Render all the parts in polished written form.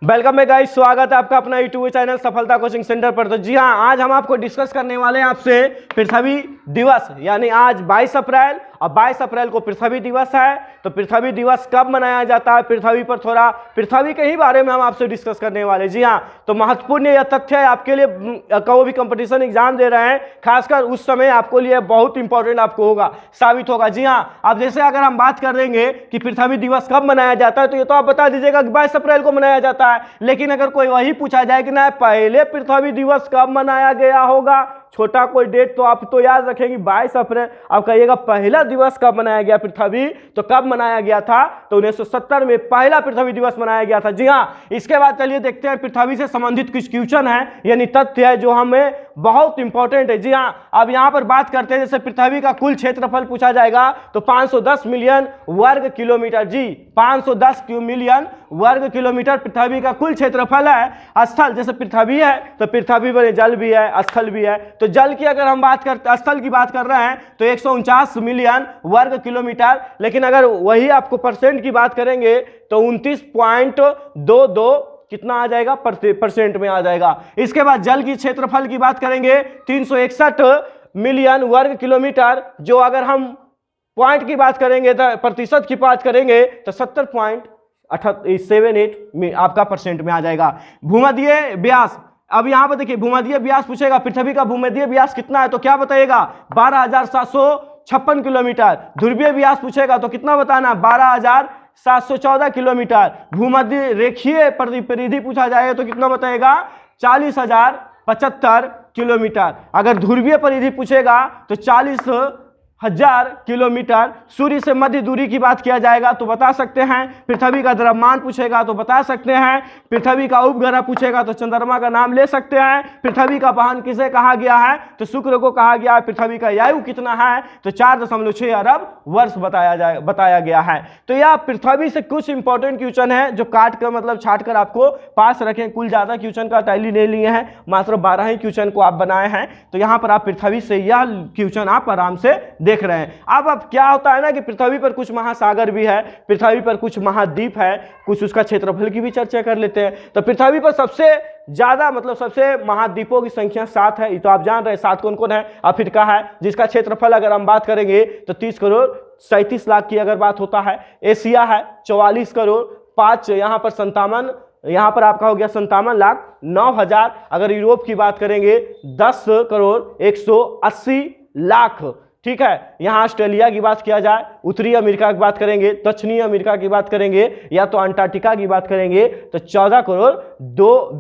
Welcome है guys, स्वागत है आपका अपना यूट्यूब चैनल सफलता कोचिंग सेंटर पर। तो जी हाँ, आज हम आपको डिस्कस करने वाले हैं आपसे पृथ्वी दिवस, यानी आज 22 अप्रैल और 22 अप्रैल को पृथ्वी दिवस है। तो पृथ्वी दिवस कब मनाया जाता है, पृथ्वी पर थोड़ा पृथ्वी के ही बारे में हम आपसे डिस्कस करने वाले। जी हाँ, तो महत्वपूर्ण यह तथ्य है आपके लिए, कोई भी कंपटीशन एग्जाम दे रहे हैं खासकर उस समय आपको लिए बहुत इंपॉर्टेंट आपको होगा, साबित होगा। जी हाँ, अब जैसे अगर हम बात कर देंगे कि पृथ्वी दिवस कब मनाया जाता है, तो ये तो आप बता दीजिएगा कि 22 अप्रैल को मनाया जाता है। लेकिन अगर कोई वही पूछा जाए कि ना पहले पृथ्वी दिवस कब मनाया गया होगा, छोटा कोई डेट तो आप तो याद रखेंगे 22 अप्रैल। आप कहिएगा पहला दिवस कब मनाया गया पृथ्वी, तो कब मनाया गया था, तो 1970 में पहला पृथ्वी दिवस मनाया गया था। जी हाँ, इसके बाद चलिए देखते हैं पृथ्वी से संबंधित कुछ क्वेश्चन है, यानी तथ्य है जो हमें बहुत इंपॉर्टेंट है। जी हाँ, अब यहां पर बात करते हैं, जैसे पृथ्वी का कुल क्षेत्रफल पूछा जाएगा तो 510 मिलियन वर्ग किलोमीटर। जी, 510 मिलियन वर्ग किलोमीटर पृथ्वी का कुल क्षेत्रफल है। स्थल जैसे पृथ्वी है तो पृथ्वी पर जल भी है, स्थल भी है। तो जल की अगर हम बात करते, स्थल की बात कर रहे हैं तो 149 मिलियन वर्ग किलोमीटर। लेकिन अगर वही आपको परसेंट की बात करेंगे तो 29.22 कितना आ जाएगा, परसेंट में आ जाएगा। इसके बाद जल की क्षेत्रफल की बात करेंगे 361 मिलियन वर्ग किलोमीटर, जो अगर हम पॉइंट की बात करेंगे तो प्रतिशत की बात करेंगे तो 70.78 आपका परसेंट में आ जाएगा। भूमध्य व्यास, अब यहां पर देखिए भूमध्य व्यास पूछेगा, पृथ्वी का भूमध्य व्यास कितना है, तो क्या बताइएगा 12,756 किलोमीटर। ध्रुवीय व्यास पूछेगा तो कितना बताना, 12,714 किलोमीटर। भूमध्य रेखीय परिधि पूछा जाएगा तो कितना बताएगा, 40,075 किलोमीटर। अगर ध्रुवीय परिधि पूछेगा तो 40,000 किलोमीटर। सूर्य से मध्य दूरी की बात किया जाएगा तो बता सकते हैं। पृथ्वी का द्रव्यमान पूछेगा तो बता सकते हैं। पृथ्वी का उपग्रह पूछेगा तो चंद्रमा का नाम ले सकते हैं। पृथ्वी का वाहन किसे कहा गया है, तो शुक्र को कहा गया है। पृथ्वी का आयु कितना है, तो 4.6 अरब वर्ष बताया गया है। तो यह पृथ्वी से कुछ इंपॉर्टेंट क्वेश्चन है जो काट कर मतलब छाट कर आपको पास रखें। कुल ज्यादा क्वेश्चन का टैली नहीं लिए हैं, मात्र 12 ही क्वेश्चन को आप बनाए हैं। तो यहाँ पर आप पृथ्वी से यह क्वेश्चन आप आराम से देख रहे हैं। अब क्या होता है ना कि पृथ्वी पर कुछ महासागर भी है, पृथ्वी पर कुछ महाद्वीप है, कुछ उसका क्षेत्रफल की भी चर्चा कर लेते हैं। तो पृथ्वी पर सबसे ज्यादा मतलब सबसे महाद्वीपों की संख्या 7 है, ये तो आप जान रहे हैं। 7 कौन कौन है, अफ्रीका है जिसका क्षेत्रफल अगर हम बात करेंगे तो 30 करोड़ 37 लाख की अगर बात होता है। एशिया है 44 करोड़ 5, यहाँ पर 57, यहाँ पर आपका हो गया 57 लाख 9,000। अगर यूरोप की बात करेंगे 10 करोड़ 180 लाख। ठीक है, यहाँ ऑस्ट्रेलिया की बात किया जाए, उत्तरी अमेरिका की बात करेंगे, दक्षिणी अमेरिका की बात करेंगे, या तो अंटार्कटिका की बात करेंगे तो 14 करोड़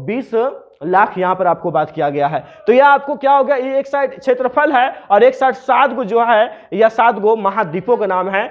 20 लाख यहाँ पर आपको बात किया गया है। तो यह आपको क्या हो गया, ये एक साइड क्षेत्रफल है और एक साइड 7 गो जो है, या 7 गो महाद्वीपों का नाम है।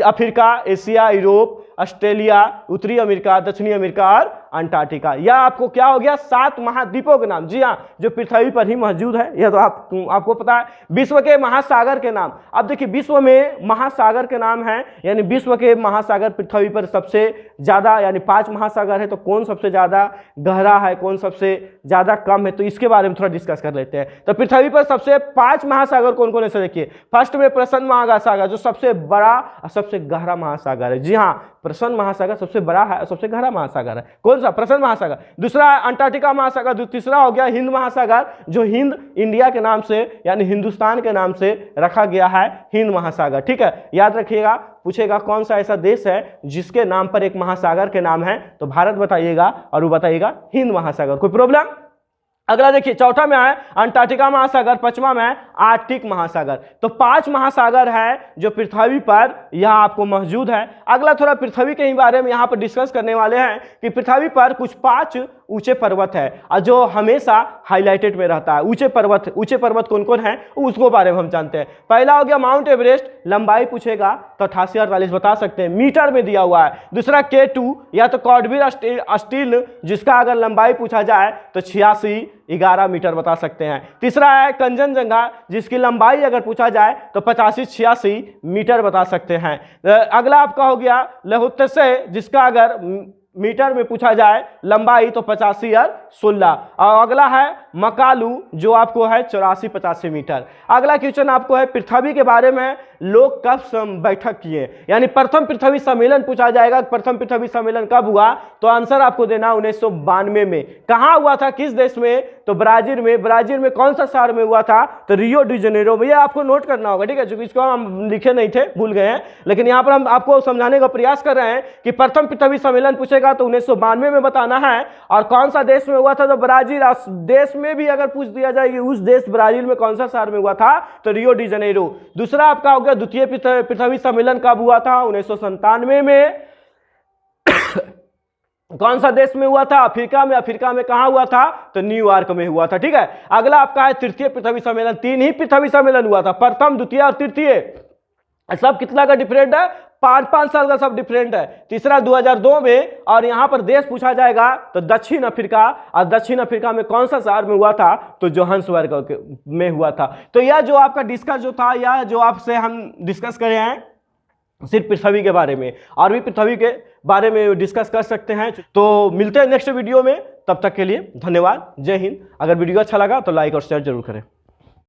अफ्रीका, एशिया, यूरोप, ऑस्ट्रेलिया, उत्तरी अमेरिका, दक्षिणी अमेरिका और अंटार्कटिका। यह आपको क्या हो गया, 7 महाद्वीपों के नाम। जी हाँ, जो पृथ्वी पर ही मौजूद है, यह तो आपको पता है। विश्व के महासागर के नाम, अब देखिए विश्व में महासागर के नाम है, यानी विश्व के महासागर पृथ्वी पर सबसे ज्यादा, यानी 5 महासागर है, तो कौन सबसे ज्यादा गहरा है, कौन सबसे ज्यादा कम है, तो इसके बारे में थोड़ा डिस्कस कर लेते हैं। तो पृथ्वी पर सबसे 5 महासागर कौन कौन है, देखिए फर्स्ट में प्रशांत महासागर जो सबसे बड़ा और सबसे गहरा महासागर है। जी हाँ, प्रशांत महासागर सबसे बड़ा है और सबसे गहरा महासागर है। कौन सा, प्रशांत महासागर। दूसरा अंटार्कटिका महासागर। तीसरा हो गया हिंद महासागर, जो हिंद इंडिया के नाम से यानी हिंदुस्तान के नाम से रखा गया है, हिंद महासागर। ठीक है, याद रखिएगा। पूछेगा कौन सा ऐसा देश है जिसके नाम पर एक महासागर के नाम है, तो भारत बताइएगा और वो बताइएगा हिंद महासागर। कोई प्रॉब्लम। अगला देखिए, चौथा में है अंटार्कटिका महासागर, 5वां में है आर्कटिक महासागर। तो 5 महासागर है जो पृथ्वी पर यहाँ आपको मौजूद है। अगला थोड़ा पृथ्वी के ही बारे में यहाँ पर डिस्कस करने वाले हैं कि पृथ्वी पर कुछ 5 ऊंचे पर्वत है और जो हमेशा हाईलाइटेड में रहता है। ऊंचे पर्वत कौन कौन है उसको बारे में हम जानते हैं। पहला हो गया माउंट एवरेस्ट, लंबाई पूछेगा तो 88-48 बता सकते हैं, मीटर में दिया हुआ है। दूसरा K2 या तो कॉर्डविल स्टील, जिसका अगर लंबाई पूछा जाए तो 86-11 मीटर बता सकते हैं। तीसरा है कंचनजंगा, जिसकी लंबाई अगर पूछा जाए तो 85-86 मीटर बता सकते हैं। अगला आपका हो गया लहुत्से, जिसका अगर मीटर में पूछा जाए लंबाई तो 85 और 16। और अगला है मकालू, जो आपको है 84-85 मीटर। अगला क्वेश्चन आपको है पृथ्वी के बारे में लोग कब बैठक किए, यानी प्रथम पृथ्वी सम्मेलन पूछा जाएगा। प्रथम पृथ्वी सम्मेलन कब हुआ, तो आंसर आपको देना 1992 में। कहां हुआ था, किस देश में, तो ब्राजील में। ब्राजील में कौन सा शहर में हुआ था, तो रियो डी जेनेरो में। ये आपको नोट करना होगा, ठीक है, क्योंकि इसको हम लिखे नहीं थे, भूल गए हैं, लेकिन यहां पर हम आपको समझाने का प्रयास कर रहे हैं कि प्रथम पृथ्वी सम्मेलन पूछेगा तो 1992 में बताना है। और कौन सा देश में हुआ था, तो ब्राजील। देश में भी अगर पूछ दिया जाए कि उस देश ब्राजील में कौन सा शहर में हुआ था, तो रियो डी जेनेरो। दूसरा आपका हो गया द्वितीय पृथ्वी सम्मेलन कब हुआ था, 1997 में। कौन सा देश में हुआ था, अफ्रीका में। अफ्रीका में कहां हुआ था, तो न्यूयॉर्क में हुआ था, ठीक है। अगला आपका है तृतीय पृथ्वी सम्मेलन। 3 ही पृथ्वी सम्मेलन हुआ था, प्रथम, द्वितीय और तृतीय। सब कितना का डिफरेंट है, 5-5 साल का सब डिफरेंट है। तीसरा 2002 में, और यहां पर देश पूछा जाएगा तो दक्षिण अफ्रीका। और दक्षिण अफ्रीका में कौन सा शहर में हुआ था, तो जोहान्सबर्ग में हुआ था। तो यह जो आपका डिस्कस जो था, यह जो आपसे हम डिस्कस करे हैं सिर्फ पृथ्वी के बारे में, और भी पृथ्वी के बारे में डिस्कस कर सकते हैं। तो मिलते हैं नेक्स्ट वीडियो में, तब तक के लिए धन्यवाद, जय हिंद। अगर वीडियो अच्छा लगा तो लाइक और शेयर जरूर करें।